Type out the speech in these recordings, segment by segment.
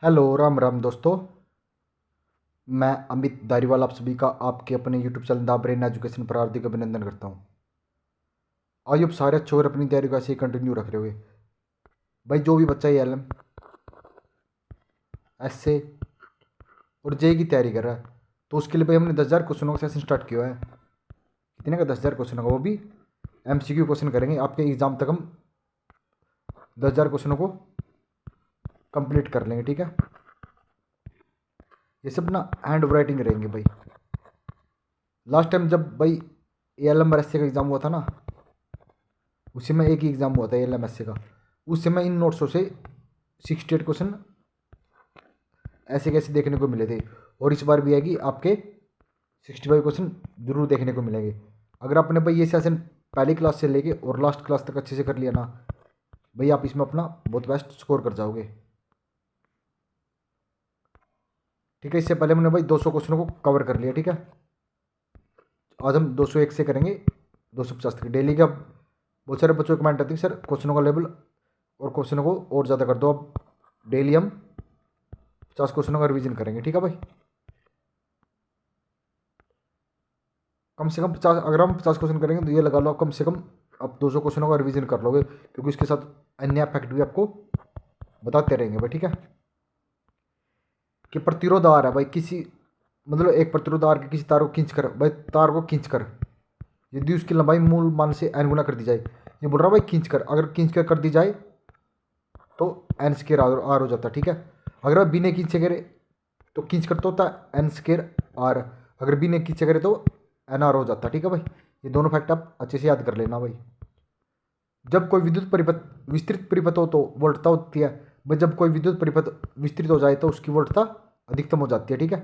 Hello Ram Ram दोस्तों। मैं अमित धारीवाल आप सभी का आपके अपने YouTube channel the brain education पर हार्दिक अभिनंदन करता हूँ। आइए अब सारे अच्छे और अपनी तैयारी को ऐसे ही कंटिन्यू रख रहे हुए भाई, जो भी बच्चा ये एल एम ऐसे और जे की तैयारी कर रहा है तो उसके लिए भाई हमने 10,000 क्वेश्चनों का सेशन स्टार्ट किया है। कितने का? 10,000 क्वेश्चनों का, वो भी MCQ क्वेश्चन करेंगे। आपके एग्ज़ाम तक हम 10,000 क्वेश्चनों को कंप्लीट कर लेंगे, ठीक है। ये सब ना हैंड राइटिंग रहेंगे भाई। लास्ट टाइम जब भाई ALM RSA का एग्ज़ाम हुआ था ना, उसी में एक ही एग्ज़ाम हुआ था ALM RSA का, उस समय इन नोट्सों से 68 क्वेश्चन ऐसे कैसे देखने को मिले थे। और इस बार भी है कि आपके 65 क्वेश्चन जरूर देखने को मिलेंगे। अगर आपने भाई ये सेशन पहली क्लास से लेके और लास्ट क्लास तक अच्छे से कर लिया ना भाई, आप इसमें अपना बहुत बेस्ट स्कोर कर जाओगे, ठीक है। इससे पहले हमने भाई 200 क्वेश्चनों को कवर कर लिया, ठीक है। आज हम 201 से करेंगे 250 तक डेली का। बहुत सारे बच्चों को कमेंट आती है, सर क्वेश्चनों का लेवल और क्वेश्चनों को और ज़्यादा कर दो। अब डेली हम 50 क्वेश्चनों का रिवीजन करेंगे, ठीक है भाई। कम से कम 50, अगर हम 50 क्वेश्चन करेंगे तो ये लगा लो आप कम से कम अब 200 क्वेश्चनों का रिवीजन कर लोगे, क्योंकि इसके साथ अन्य फैक्ट भी आपको बताते रहेंगे भाई, ठीक है। कि प्रतिरोध आ रहा है भाई, किसी मतलब एक प्रतिरोध आर के किसी तार को खींच कर भाई, तार को खींच कर यदि उसकी लंबाई मूल मान से n गुना कर दी जाए, ये बोल रहा भाई खींच कर, अगर खींच कर दी जाए तो n स्केयर आर हो जाता है, ठीक है। अगर आप बिना खींचे करे तो खींच कर तो होता है n स्केयर आर, अगर बिना खींचे करे तो NR हो जाता है, ठीक है भाई। ये दोनों फैक्ट आप अच्छे से याद कर लेना भाई। जब कोई विद्युत परिपथ विस्तृत परिपथ हो तो वोल्टता होती है भाई, जब कोई विद्युत परिपथ विस्तृत हो जाए तो उसकी वोल्टता अधिकतम हो जाती है, ठीक है।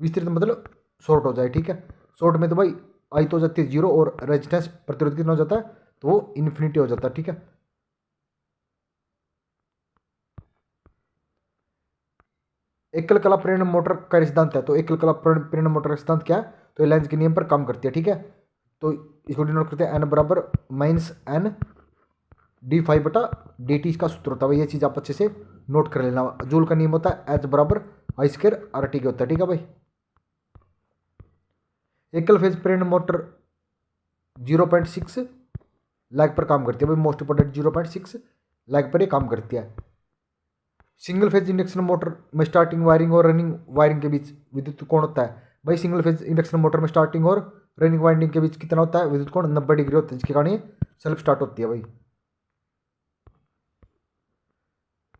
विस्तृत मतलब शॉर्ट हो जाए, ठीक है। शॉर्ट में तो भाई आई तो हो जाती है 0 और रेजिस्टेंस प्रतिरोध कितना हो जाता है तो वो इन्फिनिटी हो जाता है, ठीक है। एकल कला प्रेरण मोटर का सिद्धांत है, तो एकल कला प्रेरण मोटर का सिद्धांत क्या है? तो ये लेंज के नियम पर काम करती है, ठीक है। तो इसको डिनोट करते हैं N बराबर -N d∅/dt, इसका सूत्र होता है। ये चीज़ आप अच्छे से नोट कर लेना। जूल का नियम होता है H बराबर I²RT के होता है, ठीक है भाई। एकल फेज प्रेरण मोटर 0.6 लैग पर काम करती है भाई, मोस्ट इंपॉर्टेंट 0.6 लैग पर ये काम करती है। सिंगल फेज इंडक्शन मोटर में स्टार्टिंग वायरिंग और रनिंग वायरिंग के बीच विद्युत कोण होता है भाई। सिंगल फेज इंडक्शन मोटर में स्टार्टिंग और रनिंग वायरिंग के बीच कितना होता है? विद्युत कोण 90 डिग्री होता है, जिसके कारण ये सेल्फ स्टार्ट होती है भाई।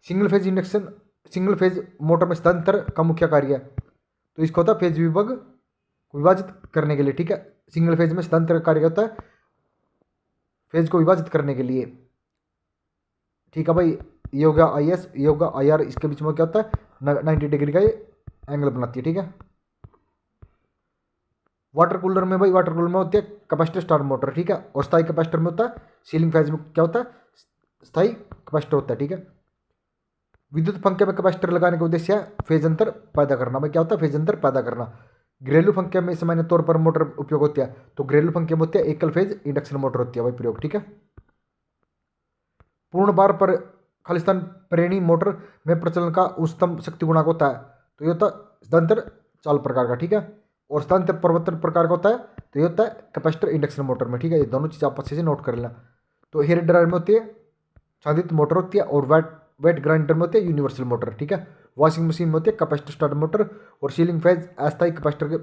सिंगल फेज मोटर में स्थानांतर का मुख्य कार्य है, तो इसको होता है फेज विभाग को विभाजित करने के लिए, ठीक है। सिंगल फेज में स्थानांतर का कार्य होता है फेज को विभाजित करने के लिए, ठीक है भाई। ये होगा IS, ये होगा IR, इसके बीच में क्या होता है 90 डिग्री का ये एंगल बनाती है, ठीक है। वाटर कूलर में भाई, वाटर कूलर में होती है कैपेसिटर स्टार मोटर, ठीक है। और स्थायी कैपेसिटर में होता है, सीलिंग फैज में क्या होता है? स्थायी कैपेसिटर होता है, ठीक है। विद्युत पंखे में कैपेसिटर लगाने का उद्देश्य है फेज अंतर पैदा करना। भाई क्या होता है? फेज अंतर पैदा करना। घरेलू पंखे में सामान्य तौर पर मोटर उपयोग होती है, तो घरेलू पंखे में होती है एकल फेज इंडक्शन मोटर होती है भाई प्रयोग, ठीक है। पूर्ण बार पर खालिस्तान प्रेरणी मोटर में प्रचलन का उच्चतम शक्ति गुणांक होता है, तो ये होता है स्थानांतर चाल प्रकार का, ठीक है। और स्थानांतर परिवर्तन प्रकार का होता है, तो ये होता है कैपेसिटर इंडक्शन मोटर में, ठीक है। ये दोनों चीज़ आप अच्छे से नोट कर लेना। तो हेयर ड्रायर में होती है चालित मोटर होती है, और वेट ग्राइंडर में होती है यूनिवर्सल मोटर, ठीक है। वॉशिंग मशीन में होती है कैपेसिटर स्टार्ट मोटर, और सीलिंग फैज अस्थायी कैपेसिटर के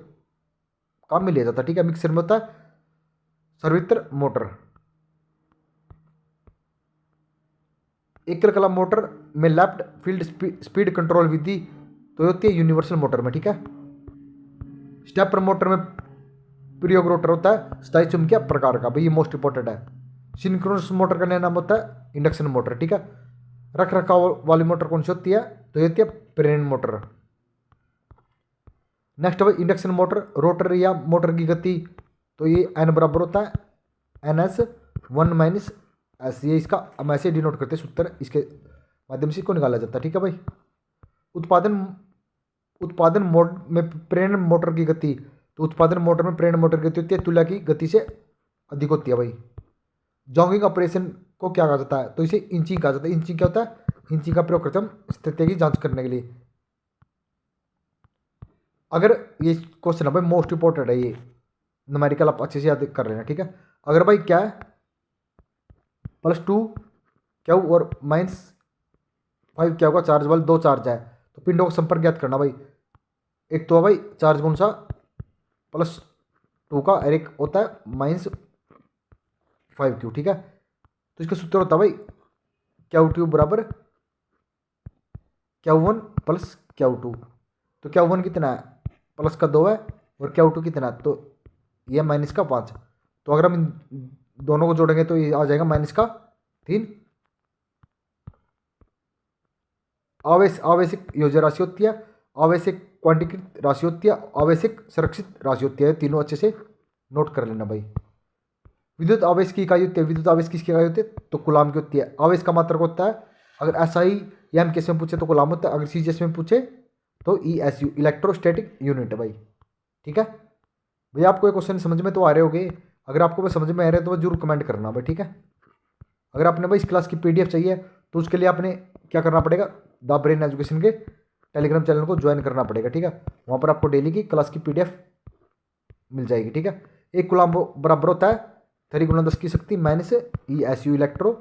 काम में लिया जाता है, ठीक है। मिक्सर में होता है सर्वित्र मोटर। एकल कला मोटर में लेफ्ट फील्ड स्पीड कंट्रोल विधि तो होती है यूनिवर्सल मोटर में, ठीक है। स्टेपर मोटर में प्रयोग रोटर होता है स्थायी चुंबकीय प्रकार का, भाई ये मोस्ट इंपॉर्टेंट है। सिंक्रोनस मोटर का नया नाम होता है इंडक्शन मोटर, ठीक है। रख रखाव वाली मोटर कौन सी होती है? तो ये होती है प्रेरण मोटर। नेक्स्ट भाई इंडक्शन मोटर रोटर या मोटर की गति, तो ये N बराबर होता है NS1 - S, ये इसका हम ऐसे डिनोट करते हैं सूत्र, इसके माध्यम से इसको निकाला जाता है, ठीक है भाई। उत्पादन उत्पादन मोड में प्रेरण मोटर की गति, तो उत्पादन मोटर में प्रेरण मोटर की गति होती है तुल्य की गति से अधिक होती है भाई। जॉगिंग ऑपरेशन को क्या कहा जाता है? तो इसे इंचिंग कहा जाता है। इंचिंग क्या होता है? इंचिंग का प्रयोग करते हैं हम स्थिति की जांच करने के लिए। अगर ये क्वेश्चन है भाई मोस्ट इंपॉर्टेंट है ये, न्यूमेरिकल आप अच्छे से याद कर लेना, ठीक है। अगर भाई क्या है +2 क्या और -5 क्या होगा, चार्ज वाले दो चार्ज है, तो पिंडों का संपर्क ज्ञात करना भाई। एक तो है भाई चार्ज कौन सा +2 का, और एक होता है -5Q, ठीक है। तो इसका सूत्र होता है भाई Q2 बराबर Q1 प्लस Q2। तो Q1 कितना है, प्लस का 2 है, और Q2 कितना है, तो ये -5। तो अगर हम इन दोनों को जोड़ेंगे तो ये आ जाएगा -3। आवेशिक योज्य राशि होती है, आवेशिक क्वांटीकृत राशि होती है, आवेशिक संरक्षित राशि होती है। तीनों अच्छे से नोट कर लेना भाई। विद्युत आवेश की इकाई होती है, विद्युत आवेश किसकी इकाई होती है, तो कूलाम की होती है। आवेश का मात्रक होता है, अगर SI या एम में पूछे तो कूलाम होता है, अगर CGS में पूछे तो ESU इलेक्ट्रोस्टैटिक यूनिट है भाई, ठीक है। भैया आपको ये क्वेश्चन समझ में तो आ रहे होंगे, अगर आपको समझ में आ रहे हैं तो जरूर कमेंट करना भाई, ठीक है। अगर आपने भाई इस क्लास की PDF चाहिए तो उसके लिए आपने क्या करना पड़ेगा, द ब्रेन एजुकेशन के टेलीग्राम चैनल को ज्वाइन करना पड़ेगा, ठीक है। वहाँ पर आपको डेली की क्लास की PDF मिल जाएगी, ठीक है। एक कूलाम बराबर होता है 3 × 10 की शक्ति -ESU इलेक्ट्रो।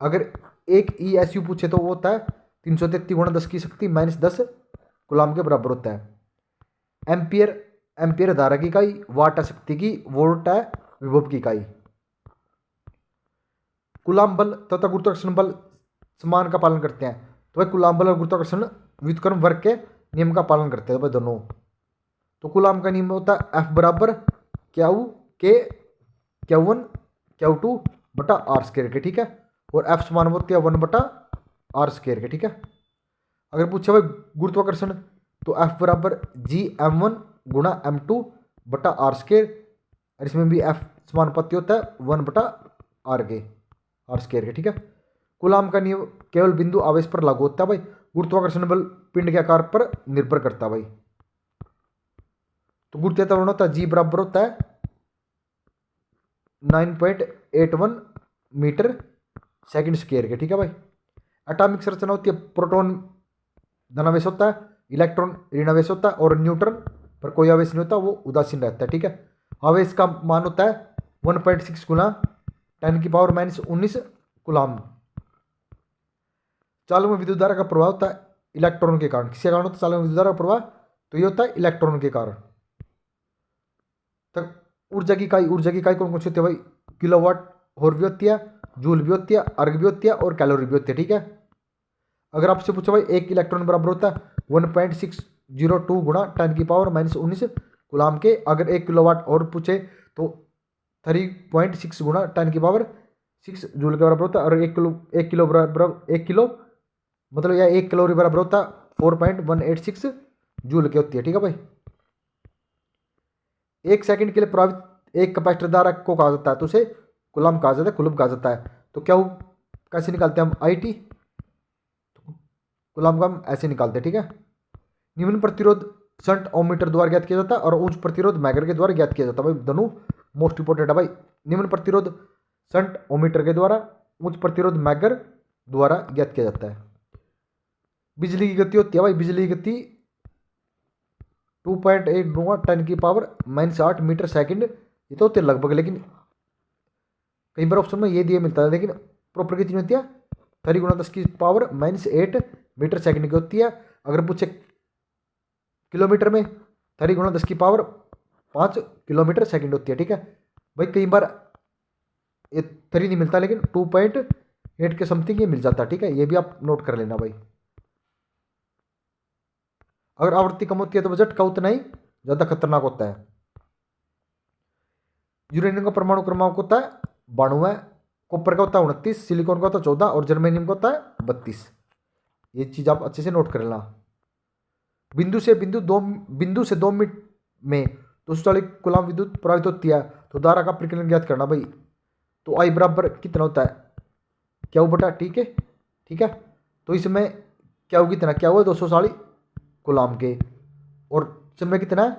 अगर एक ESU पूछे तो वो होता है 333 × 10 की शक्ति -10 कूलाम के बराबर होता है। एम्पियर धारा की इकाई, वाट है शक्ति की, वोल्ट है विभव की इकाई। कूलाम बल तथा गुरुत्वाकर्षण बल समान का पालन करते हैं, तो भाई कूलाम बल और गुरुत्वाकर्षण व्युत्क्रम वर्ग के नियम का पालन करते हैं भाई दोनों। तो कूलाम का नियम होता है F बराबर Q1 Q2 बटा R² के, ठीक है। और F समान होती है 1 बटा R² के, ठीक है। अगर पूछे भाई गुरुत्वाकर्षण तो F बराबर Gm1 × m2 बटा R², और इसमें भी F समानुपाती होता है 1 बटा R², ठीक है। कूलाम का नियम केवल बिंदु आवेश पर लागू होता है भाई, गुरुत्वाकर्षण बल पिंड के आकार पर निर्भर करता है भाई। तो गुरुत्वीय त्वरण होता है G बराबर होता है 9.81 मीटर/सेकंड के, ठीक है भाई। एटॉमिक संरचना होती है, प्रोटॉन धनावेश होता है, इलेक्ट्रॉन ऋणावेश होता है, और न्यूट्रॉन पर कोई आवेश नहीं होता, वो उदासीन रहता है, ठीक है। आवेश का मान होता है 1.6 × 10⁻⁻19 कूलाम। चालक में विद्युत धारा का प्रभाव होता है इलेक्ट्रॉन के कारण। किसके कारण होता है चालक में विद्युत धारा का प्रभाव, तो ये होता है इलेक्ट्रॉन के कारण। तक ऊर्जा की इकाई कौन कौन सी होती है भाई, किलोवाट और भी होती है, जूल भी होती है, अर्ग भी होती है, और कैलोरी भी होती है, ठीक है। अगर आपसे पूछो भाई एक इलेक्ट्रॉन बराबर होता है 1.602 × 10⁻⁻19 कूलाम के। अगर 1 किलोवाट और पूछे तो 3.6 × 10⁻6 जूल के बराबर होता है। और 1 किलो मतलब यह 1 कैलोरी बराबर होता है 4.186 जूल की होती है, ठीक है भाई। 1 सेकंड के लिए प्रभावित एक कैपेसिटर धारा को कहा जाता है, तो उसे कूलाम कहा जाता है, कुलम कहा जाता है। तो क्या कैसे निकालते हैं हम IT, कूलाम का हम ऐसे निकालते हैं, ठीक है। निम्न प्रतिरोध शंट ओमीटर द्वारा ज्ञात किया जाता है, और उच्च प्रतिरोध मैगर के द्वारा ज्ञात किया जाता है भाई, दोनों मोस्ट इंपोर्टेंट है भाई। निम्न प्रतिरोध शंट ओमीटर के द्वारा, उच्च प्रतिरोध मैगर द्वारा ज्ञात किया जाता है। बिजली की गति होती है भाई, बिजली की गति 2.8 × 10⁻⁻8 मीटर/सेकंड, ये तो होते लगभग, लेकिन कई बार ऑप्शन में ये दिए मिलता है, लेकिन प्रॉपर कितनी होती है 3 × 10⁻⁸ मीटर/सेकंड की होती है। अगर पूछे किलोमीटर में 3 × 10⁵ किलोमीटर/सेकंड होती है, ठीक है भाई। कई बार ये 3 नहीं मिलता, लेकिन 2.8 के समथिंग ये मिल जाता है, ठीक है। ये भी आप नोट कर लेना भाई। अगर आवृत्ति कम होती है तो बजट का उतना ही ज़्यादा खतरनाक होता है। यूरेनियम का परमाणु क्रमांक होता है 92, कॉपर का होता है 29, सिलिकॉन का होता है 14, और जर्मेनियम का होता है 32। ये चीज़ आप अच्छे से नोट कर लेना। बिंदु से 2 मिनट में 240 कूलाम विद्युत प्रवाहित होती है, तो धारा का परिकलन ज्ञात करना भाई। तो I बराबर कितना होता है Q बटा T के, ठीक है। तो इसमें Q कितना, क्या हुआ 240 कूलाम के, और समय कितना है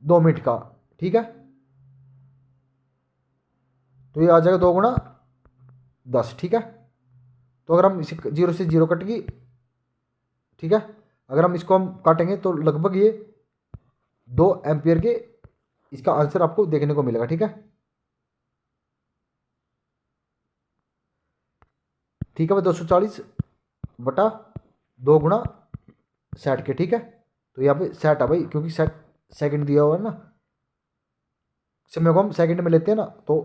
2 मिनट का, ठीक है। तो ये आ जाएगा 2 × 10, ठीक है। तो अगर हम इसे 0 से 0 कट गई ठीक है। अगर हम इसको हम काटेंगे तो लगभग ये 2 एम्पियर के इसका आंसर आपको देखने को मिलेगा। ठीक है, ठीक है भाई, 240 बटा 2 गुणा 60 के। ठीक है, तो यहाँ पे 60 है भाई, क्योंकि 60 सेकंड दिया हुआ है ना, समय को हम सेकंड में लेते हैं ना, तो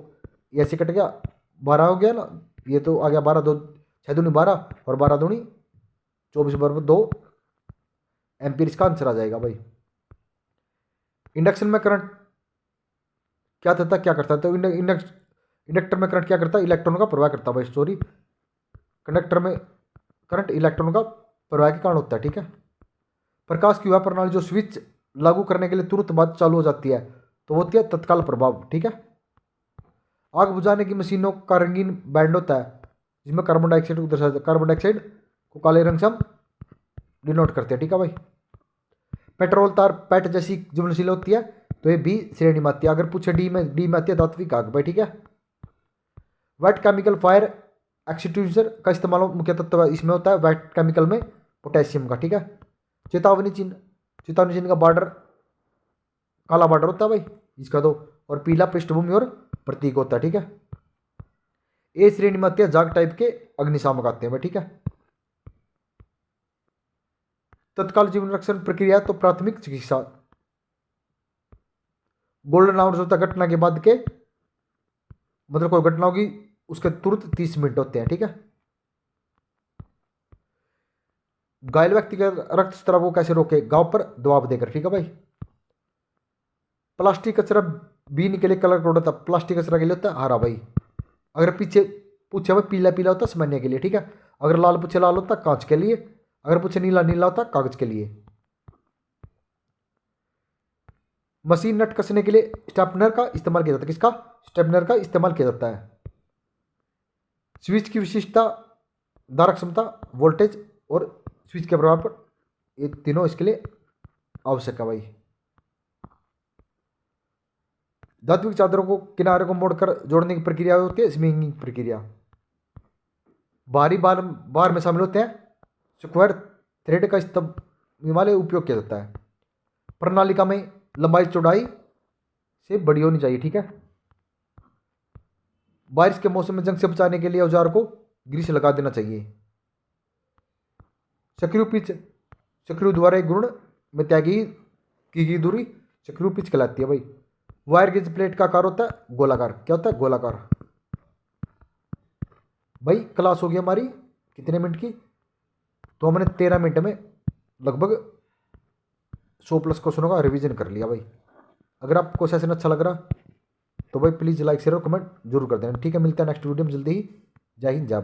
ये ऐसे कट गया, 12 हो गया ना, ये तो आ गया 12, 2 6 दूनी 12 और 12 दूनी 24 बराबर 2 एम्पियर इसका आंसर आ जाएगा भाई। इंडक्शन में करंट क्या था, क्या करता है, तो इंडक्टर में करंट क्या करता है, इलेक्ट्रॉन का प्रवाह करता है भाई, सॉरी, कंडक्टर में करंट इलेक्ट्रॉन का प्रवाह के कारण होता है। ठीक है, प्रकाश की वह प्रणाली जो स्विच लागू करने के लिए तुरंत बाद चालू हो जाती है, तो वो होती है तत्काल प्रभाव। ठीक है, आग बुझाने की मशीनों का रंगीन बैंड होता है जिसमें कार्बन डाइऑक्साइड को दर्शाया, कार्बन डाइऑक्साइड को काले रंग से हम डिनोट करते हैं। ठीक है भाई, पेट्रोल तार पैट जैसी ज्वलनशील होती है, तो ये बी श्रेणी में आती है। अगर पूछे डी में आती है धात्विक आग भाई। ठीक है, वेट केमिकल फायर एक्सटिंग्विशर का इस्तेमाल मुख्य तत्व इसमें होता है वेट केमिकल में पोटेशियम का। ठीक है, चेतावनी चिन्ह का बॉर्डर काला बॉर्डर होता है भाई इसका, तो और पीला पृष्ठभूमि और प्रतीक होता है। ठीक है, ए श्रेणी में आते हैं जाग टाइप के अग्निशामक आते हैं भाई। ठीक है, तत्काल जीवन रक्षण प्रक्रिया तो प्राथमिक चिकित्सा, गोल्डन आवर्स होता है घटना के बाद के, मतलब कोई घटना होगी उसके तुरंत 30 मिनट होते हैं। ठीक है, घायल व्यक्ति का रक्त स्राव को कैसे रोके, गांव पर दबाव देकर। ठीक है भाई, प्लास्टिक कचरा बीन के लिए कलर कोड होता है, प्लास्टिक कचरा के लिए होता है हरा भाई, अगर पीछे पूछे हुआ पीला पीला होता है सामान्य के लिए। ठीक है, अगर लाल पूछे लाल होता है कांच के लिए, अगर पूछे नीला नीला होता है कागज के लिए। मशीन नट कसने के लिए स्टेपनर का इस्तेमाल किया जाता है, किसका, स्टेपनर का इस्तेमाल किया जाता है। स्विच की विशिष्टता, धारक क्षमता, वोल्टेज और स्विच के प्रभाव पर, ये तीनों इसके लिए आवश्यक है भाई। धात्विक चादरों को किनारे को मोड़कर जोड़ने की प्रक्रिया होती है स्विंगिंग प्रक्रिया। बाहरी बार में शामिल होते हैं स्क्वायर थ्रेड का इस्तेमाल वाले उपयोग किया जाता है। प्रणालिका में लंबाई चौड़ाई से बड़ी होनी चाहिए। ठीक है, बारिश के मौसम में जंग से बचाने के लिए औजार को ग्रीस लगा देना चाहिए। सक्रिय पिच, सक्रिय द्वारा एक गुण में त्यागी की गई दूरी सक्रिय पिच कहलाती है भाई। वायर गेज प्लेट का आकार होता है गोलाकार, क्या होता है, गोलाकार। भाई क्लास होगी हमारी कितने मिनट की, तो हमने 13 मिनट में लगभग 100+ क्वेश्चनों का रिवीजन कर लिया भाई। अगर आपको सेशन अच्छा लग रहा तो भाई प्लीज़ लाइक शेयर और कमेंट जरूर कर देना। ठीक है, मिलता है नेक्स्ट वीडियो में जल्दी ही। जय हिंद, जय